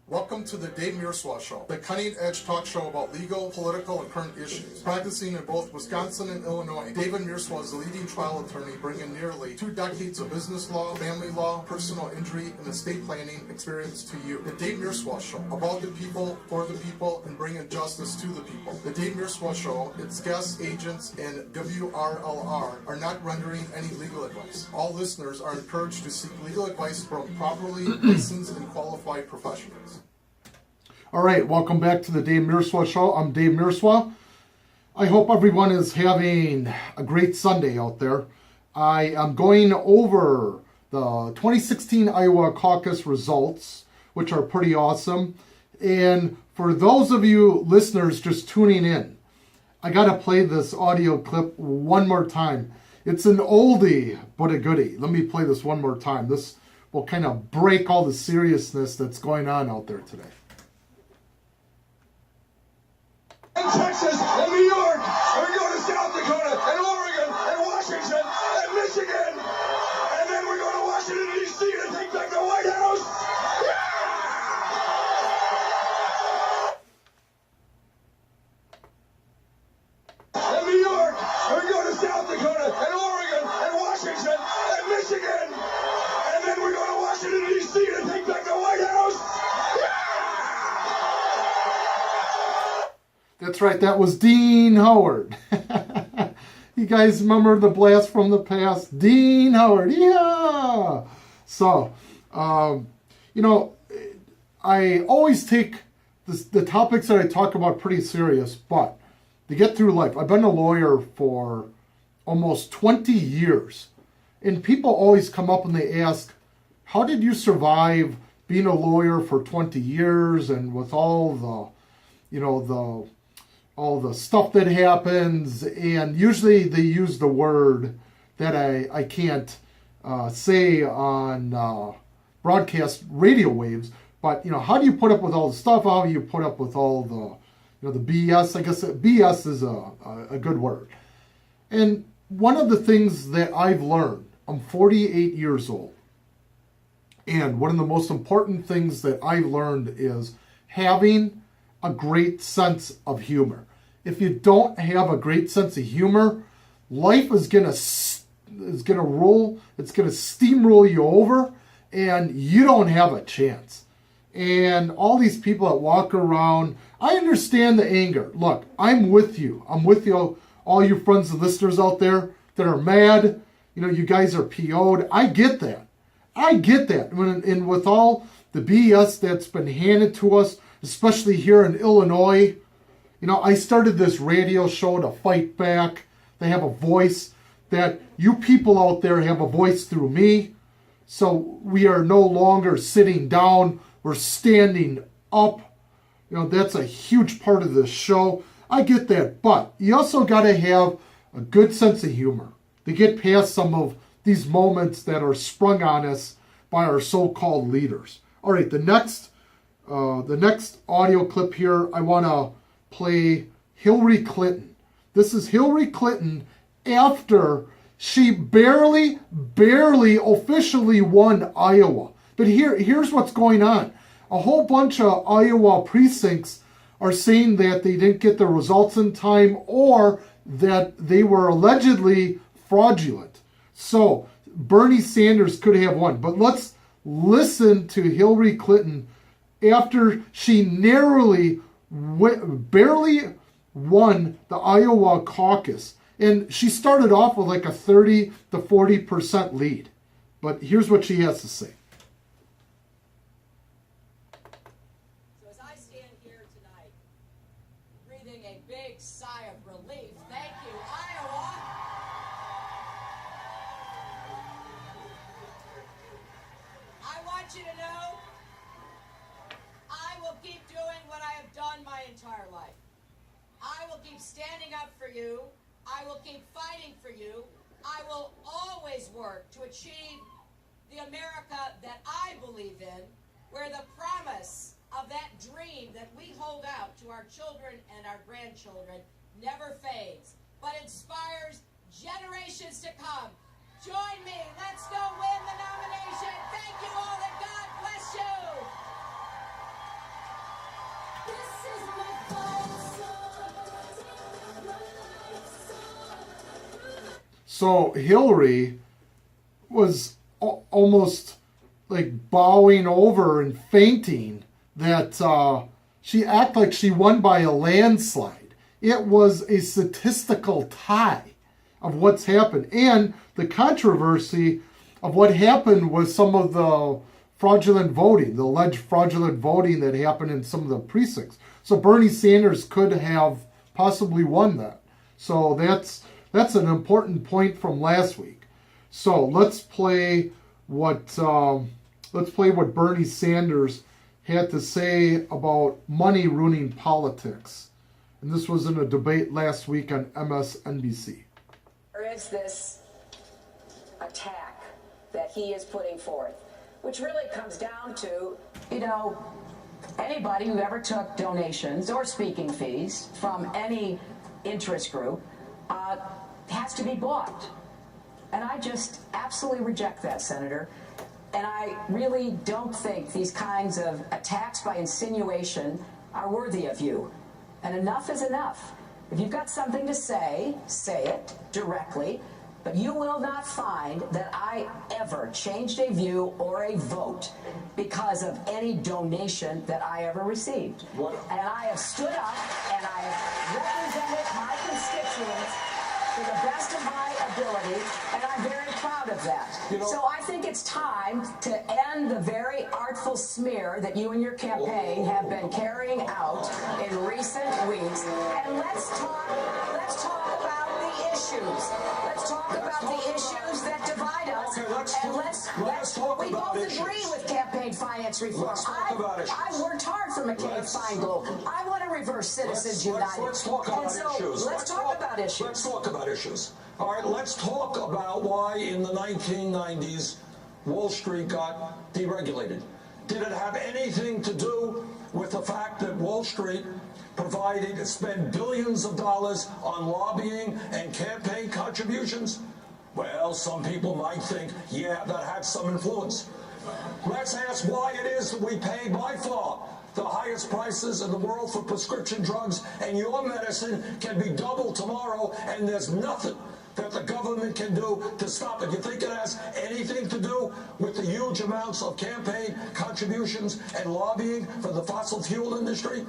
Welcome to the Dave Mierswa Show, the cutting-edge talk show about legal, political, and current issues. Practicing in both Wisconsin and Illinois, David Mierswa is a leading trial attorney bringing nearly 2 decades of business law, family law, personal injury, and estate planning experience to you. The Dave Mierswa Show, about the people, for the people, and bringing justice to the people. The Dave Mierswa Show, its guests, agents, and WRLR are not rendering any legal advice. All listeners are encouraged to seek legal advice from properly licensed and qualified professionals. All right, welcome back to the Dave Mierswa Show. I'm Dave Mierswa. I hope everyone is having a great Sunday out there. I am going over the 2016 Iowa Caucus results, which are pretty awesome. And for those of you listeners just tuning in, I got to play this audio clip one more time. It's an oldie, but a goodie. Let me play this one more time. This will kind of break all the seriousness that's going on out there today. And Texas, and New York, and we're going to South Dakota, and Oregon, and Washington, and Michigan, and then we're going to Washington, D.C. to take back the White House. Yeah! And New York, and we're going to South Dakota, and Oregon, and Washington, and Michigan, and then we're going to Washington, D.C. to take back the White House. That's right, that was Dean Howard. You guys remember the blast from the past? Dean Howard, yeah! So, I always take the topics that I talk about pretty serious, but to get through life, I've been a lawyer for almost 20 years. And people always come up and they ask, how did you survive being a lawyer for 20 years and with all the stuff that happens? And usually they use the word that I can't say on broadcast radio waves, but how do you put up with all the stuff? How do you put up with all the BS? I guess BS is a good word. And one of the things that I've learned, I'm 48 years old, and one of the most important things that I've learned is having a great sense of humor. If you don't have a great sense of humor, life is gonna roll. It's gonna steamroll you over, and you don't have a chance. And all these people that walk around, I understand the anger. Look, I'm with you. I'm with you, all you friends and listeners out there that are mad. You guys are PO'd. I get that. And with all the BS that's been handed to us, especially here in Illinois, I started this radio show to fight back. They have a voice, that you people out there have a voice through me. So we are no longer sitting down, we're standing up. That's a huge part of this show. I get that, but you also got to have a good sense of humor to get past some of these moments that are sprung on us by our so-called leaders. All right, the next audio clip here, I want to play Hillary Clinton. This is Hillary Clinton after she barely officially won Iowa. But here's what's going on. A whole bunch of Iowa precincts are saying that they didn't get the results in time or that they were allegedly fraudulent. So Bernie Sanders could have won. But let's listen to Hillary Clinton after she barely won the Iowa caucus. And she started off with like a 30 to 40% lead. But here's what she has to say. So as I stand here tonight, breathing a big sigh of relief, thank you, Iowa. I want you to know I will keep doing what I have done my entire life. I will keep standing up for you. I will keep fighting for you. I will always work to achieve the America that I believe in, where the promise of that dream that we hold out to our children and our grandchildren never fades, but inspires generations to come. Join me. Let's go win the nomination. Thank you all, and God bless you. so Hillary was almost like bowing over and fainting that she acted like she won by a landslide. It was a statistical tie of what's happened. And the controversy of what happened was some of the fraudulent voting, the alleged fraudulent voting that happened in some of the precincts. So Bernie Sanders could have possibly won that. So that's an important point from last week. So let's play what Bernie Sanders had to say about money ruining politics. And this was in a debate last week on MSNBC. There is this attack that he is putting forth, which really comes down to, anybody who ever took donations or speaking fees from any interest group has to be bought. And I just absolutely reject that, Senator. And I really don't think these kinds of attacks by insinuation are worthy of you. And enough is enough. If you've got something to say, say it directly. But you will not find that I ever changed a view or a vote because of any donation that I ever received. What? And I have stood up and I have represented my constituents to the best of my ability, and I'm very proud of that. So I think it's time to end the very artful smear that you and your campaign have been carrying out in recent weeks. And let's talk about the issues. Let's talk about the issues that divide us. Okay, let's talk we about both issues. agree with campaign finance reform. Let's talk about issues. I worked hard for McCain-Feingold. I want to reverse Citizens United. Let's talk about issues. Let's talk about issues. Let's talk about issues. All right, let's talk about why in the 1990s Wall Street got deregulated. Did it have anything to do with the fact that Wall Street spent billions of dollars on lobbying and campaign contributions? Well, some people might think, yeah, that had some influence. Let's ask why it is that we pay by far the highest prices in the world for prescription drugs, and your medicine can be doubled tomorrow, and there's nothing that the government can do to stop it. You think it has anything to do with the huge amounts of campaign contributions and lobbying for the fossil fuel industry?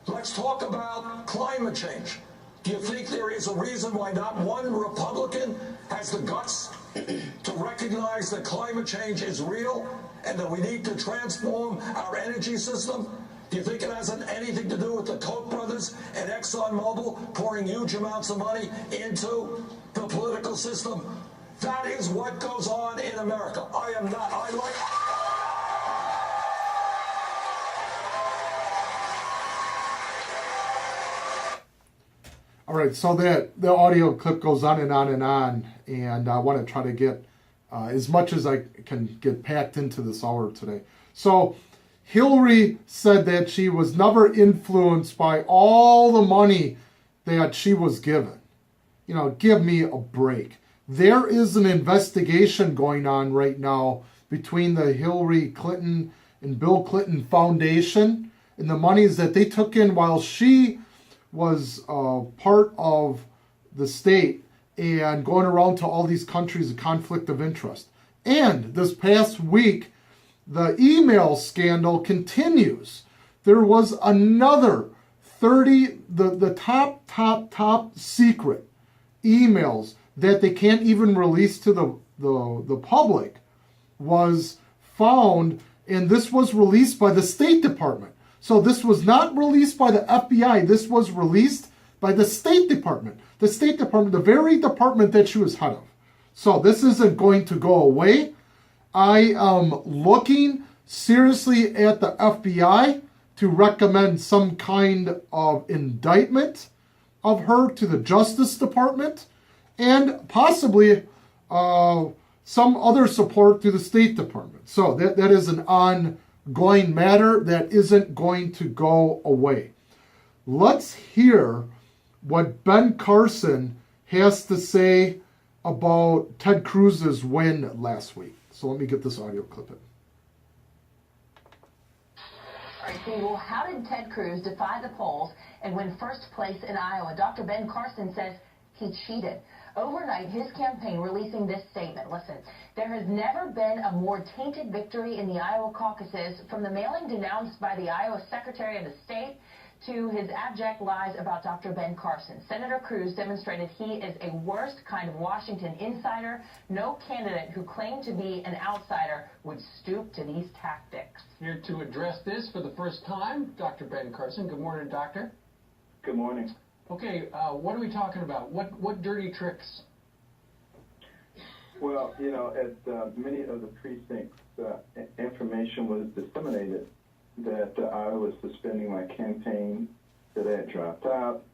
Let's talk about climate change. Do you think there is a reason why not one Republican has the guts to recognize that climate change is real and that we need to transform our energy system? Do you think it has anything to do with the Koch brothers and ExxonMobil pouring huge amounts of money into the political system? That is what goes on in America. All right, so the audio clip goes on and on and on, and I want to try to get as much as I can get packed into this hour today. So Hillary said that she was never influenced by all the money that she was given. Give me a break. There is an investigation going on right now between the Hillary Clinton and Bill Clinton Foundation and the monies that they took in while she was part of the state and going around to all these countries, a conflict of interest. And this past week, the email scandal continues. There was another 30, the top secret emails that they can't even release to the public was found, and this was released by the State Department. So this was not released by the FBI. This was released by the State Department. The State Department, the very department that she was head of. So this isn't going to go away. I am looking seriously at the FBI to recommend some kind of indictment of her to the Justice Department and possibly some other support to the State Department. So that is an ongoing matter that isn't going to go away. Let's hear what Ben Carson has to say about Ted Cruz's win last week. So let me get this audio clip in. All right, Steve, well, how did Ted Cruz defy the polls and win first place in Iowa? Dr. Ben Carson says he cheated. Overnight, his campaign releasing this statement. Listen, there has never been a more tainted victory in the Iowa caucuses, from the mailing denounced by the Iowa Secretary of the State to his abject lies about Dr. Ben Carson. Senator Cruz demonstrated he is a worst kind of Washington insider. No candidate who claimed to be an outsider would stoop to these tactics. Here to address this for the first time, Dr. Ben Carson. Good morning, Doctor. Good morning. Okay, what are we talking about? What dirty tricks? Well, at many of the precincts, information was disseminated that I was suspending my campaign, that I had dropped out,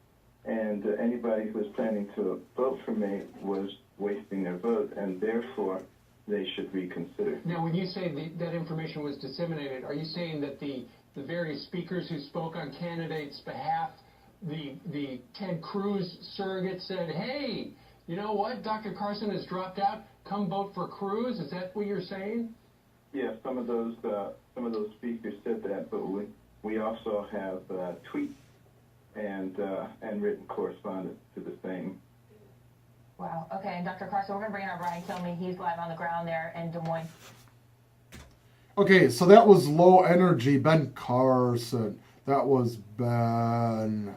and anybody who was planning to vote for me was wasting their vote, and therefore they should reconsider. Now, when you say that information was disseminated, are you saying that the various speakers who spoke on candidates' behalf, the Ted Cruz surrogate said, hey, you know what, Dr. Carson has dropped out, come vote for Cruz? Is that what you're saying? Yeah, some of those speakers said that, but we also have tweets and written correspondence to the same. Wow. Okay, and Dr. Carson, we're going to bring in our Brian Kilmeade. He's live on the ground there in Des Moines. Okay, so that was low energy Ben Carson. That was Ben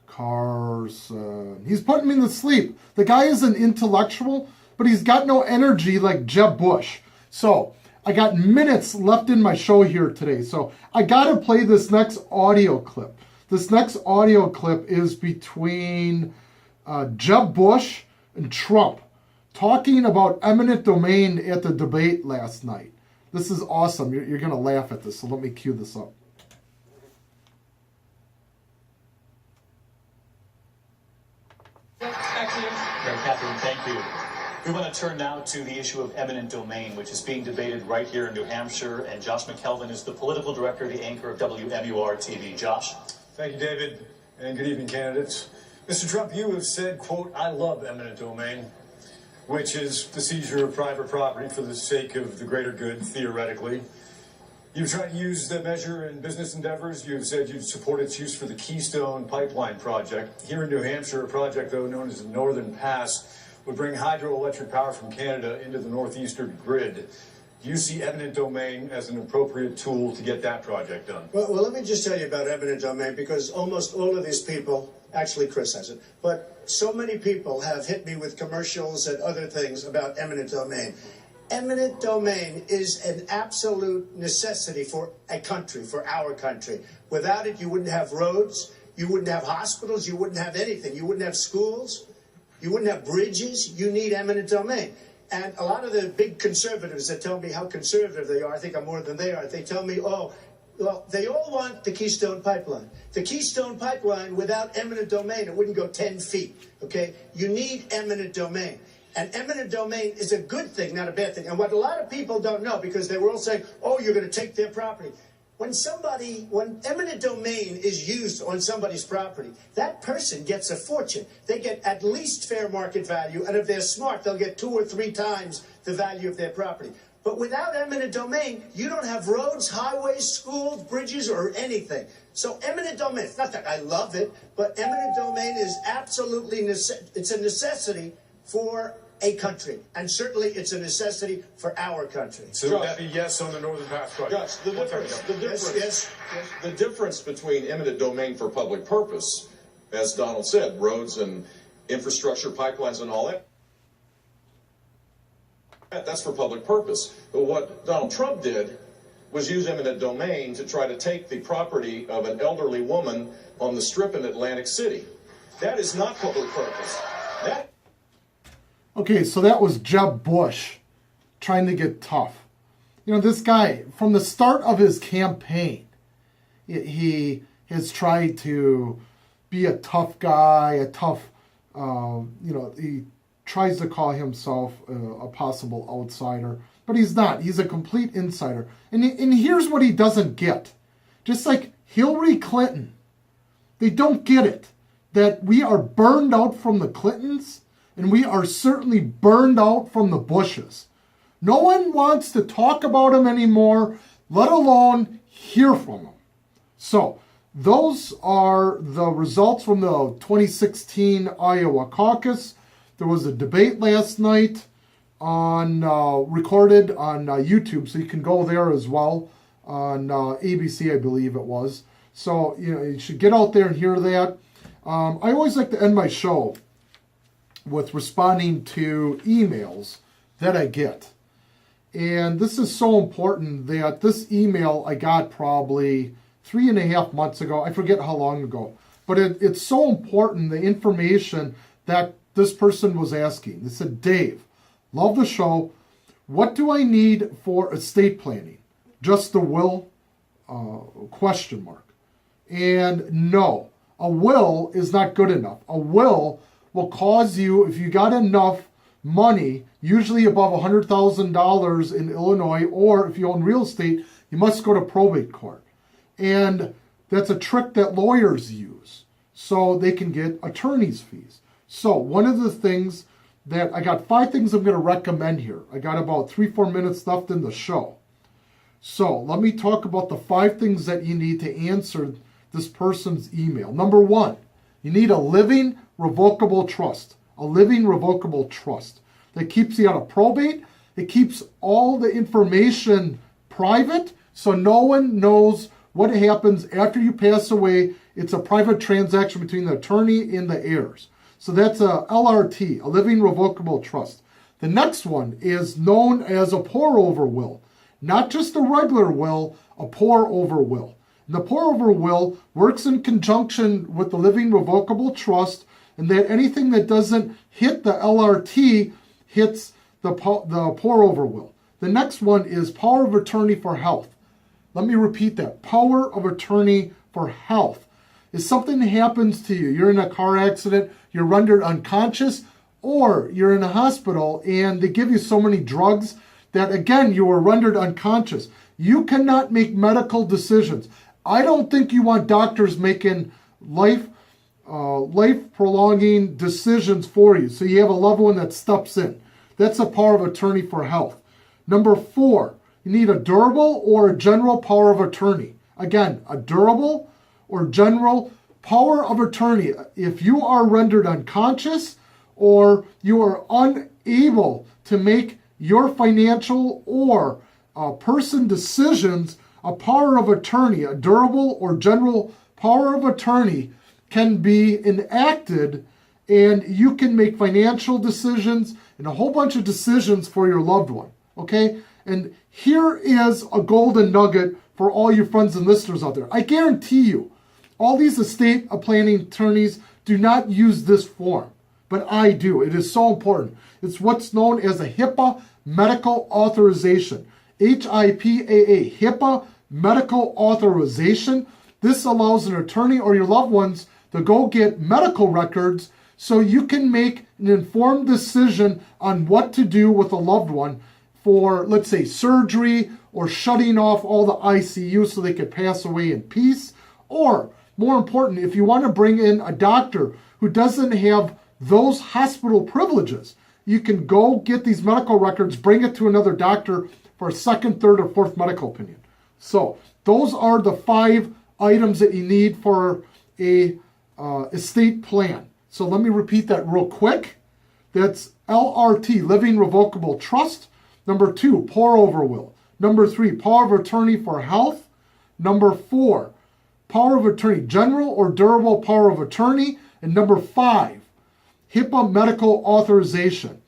Carson. He's putting me to sleep. The guy is an intellectual, but he's got no energy like Jeb Bush. So I got minutes left in my show here today, so I gotta play this next audio clip. This next audio clip is between Jeb Bush and Trump talking about eminent domain at the debate last night. This is awesome. You're gonna laugh at this, so let me cue this up. Very Catherine, thank you. We want to turn now to the issue of eminent domain, which is being debated right here in New Hampshire. And Josh McKelvin is the political director, the anchor of WMUR-TV. Josh? Thank you, David, and good evening, candidates. Mr. Trump, you have said, quote, I love eminent domain, which is the seizure of private property for the sake of the greater good, theoretically. You've tried to use that measure in business endeavors. You've said you'd support its use for the Keystone Pipeline project. Here in New Hampshire, a project, though, known as the Northern Pass, would bring hydroelectric power from Canada into the northeastern grid. Do you see eminent domain as an appropriate tool to get that project done? Well, let me just tell you about eminent domain, because almost all of these people actually criticize it. But so many people have hit me with commercials and other things about eminent domain. Eminent domain is an absolute necessity for a country, for our country. Without it, you wouldn't have roads, you wouldn't have hospitals, you wouldn't have anything. You wouldn't have schools, you wouldn't have bridges. You need eminent domain. And a lot of the big conservatives that tell me how conservative they are, I think I'm more than they are, they tell me, oh, well, they all want the Keystone Pipeline. The Keystone Pipeline, without eminent domain, it wouldn't go 10 feet, okay? You need eminent domain. And eminent domain is a good thing, not a bad thing. And what a lot of people don't know, because they were all saying, oh, you're going to take their property. When eminent domain is used on somebody's property, that person gets a fortune. They get at least fair market value, and if they're smart, they'll get 2 or 3 times the value of their property. But without eminent domain, you don't have roads, highways, schools, bridges, or anything. So eminent domain, it's not that I love it, but eminent domain is absolutely, it's a necessity for a country, and certainly it's a necessity for our country. So would that be yes on the Northern Pass project? Josh, the difference between eminent domain for public purpose, as Donald said, roads and infrastructure, pipelines and all that, that's for public purpose. But what Donald Trump did was use eminent domain to try to take the property of an elderly woman on the Strip in Atlantic City. That is not public purpose. Okay, so that was Jeb Bush trying to get tough. You know, this guy, from the start of his campaign, he has tried to be a tough guy, he tries to call himself a possible outsider, but he's not. He's a complete insider. And here's what he doesn't get. Just like Hillary Clinton, they don't get it. That we are burned out from the Clintons, and we are certainly burned out from the Bushes. No one wants to talk about him anymore, let alone hear from him. So, those are the results from the 2016 Iowa caucus. There was a debate last night on recorded on YouTube, so you can go there as well on ABC, I believe it was. So you should get out there and hear that. I always like to end my show with responding to emails that I get. And this is so important that this email I got probably 3.5 months ago. I forget how long ago. But it's so important, the information that this person was asking. They said, Dave, love the show. What do I need for estate planning? Just the will? Question mark. And no, a will is not good enough. A will cause you, if you got enough money, usually above $100,000 in Illinois, or if you own real estate, you must go to probate court. And that's a trick that lawyers use so they can get attorney's fees. So one of the things that I got 5 things I'm going to recommend here. I got about 3-4 minutes left in the show. So let me talk about the 5 things that you need to answer this person's email. Number 1, you need a living revocable trust. A living revocable trust that keeps you out of probate. It keeps all the information private, so no one knows what happens after you pass away. It's a private transaction between the attorney and the heirs. So that's a LRT, a living revocable trust. The next one is known as a pour-over will. Not just a regular will, a pour-over will. And the pour-over will works in conjunction with the living revocable trust, and that anything that doesn't hit the LRT hits the pour-over will. The next one is power of attorney for health. Let me repeat that. Power of attorney for health. If something happens to you, you're in a car accident, you're rendered unconscious, or you're in a hospital and they give you so many drugs that, again, you were rendered unconscious. You cannot make medical decisions. I don't think you want doctors making life-prolonging decisions for you. So you have a loved one that steps in. That's a power of attorney for health. Number 4, you need a durable or a general power of attorney. Again, a durable or general power of attorney. If you are rendered unconscious or you are unable to make your financial or person decisions, a power of attorney, a durable or general power of attorney can be enacted, and you can make financial decisions and a whole bunch of decisions for your loved one, okay? And here is a golden nugget for all your friends and listeners out there. I guarantee you, all these estate planning attorneys do not use this form, but I do. It is so important. It's what's known as a HIPAA medical authorization. HIPAA, HIPAA medical authorization. This allows an attorney or your loved ones to go get medical records so you can make an informed decision on what to do with a loved one for, let's say, surgery or shutting off all the ICU so they could pass away in peace. Or, more important, if you want to bring in a doctor who doesn't have those hospital privileges, you can go get these medical records, bring it to another doctor for a second, third, or fourth medical opinion. So those are the 5 items that you need for a estate plan. So let me repeat that real quick. That's LRT, Living Revocable Trust. Number 2, pour-over will. Number 3, power of attorney for health. Number 4, power of attorney, general or durable power of attorney. And number 5, HIPAA medical authorization.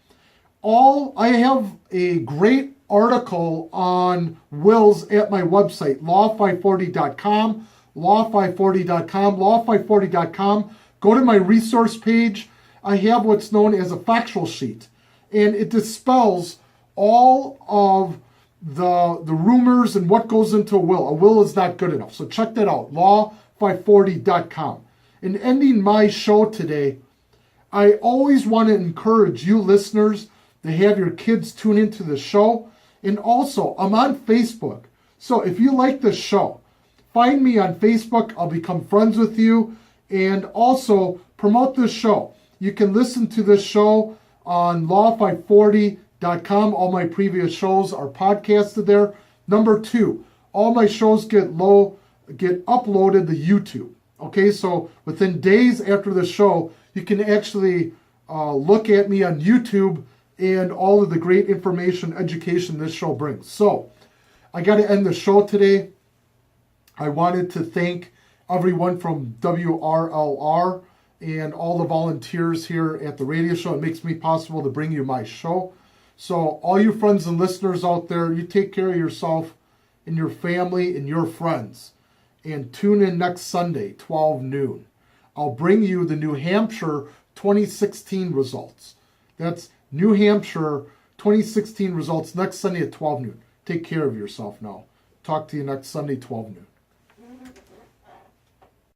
I have a great article on wills at my website, law540.com, law540.com, law540.com. Go to my resource page. I have what's known as a factual sheet, and it dispels all of the rumors and what goes into a will. A will is not good enough. So check that out, law540.com. In ending my show today, I always want to encourage you listeners to have your kids tune into the show. And also, I'm on Facebook. So if you like the show, find me on Facebook. I'll become friends with you. And also, promote this show. You can listen to this show on law540.com. All my previous shows are podcasted there. Number 2, all my shows get uploaded to YouTube. Okay, so within days after the show, you can actually look at me on YouTube and all of the great information, education this show brings. So, I got to end the show today. I wanted to thank everyone from WRLR and all the volunteers here at the radio show. It makes me possible to bring you my show. So all you friends and listeners out there, you take care of yourself and your family and your friends. And tune in next Sunday, 12 noon. I'll bring you the New Hampshire 2016 results. That's New Hampshire 2016 results next Sunday at 12 noon. Take care of yourself now. Talk to you next Sunday, 12 noon.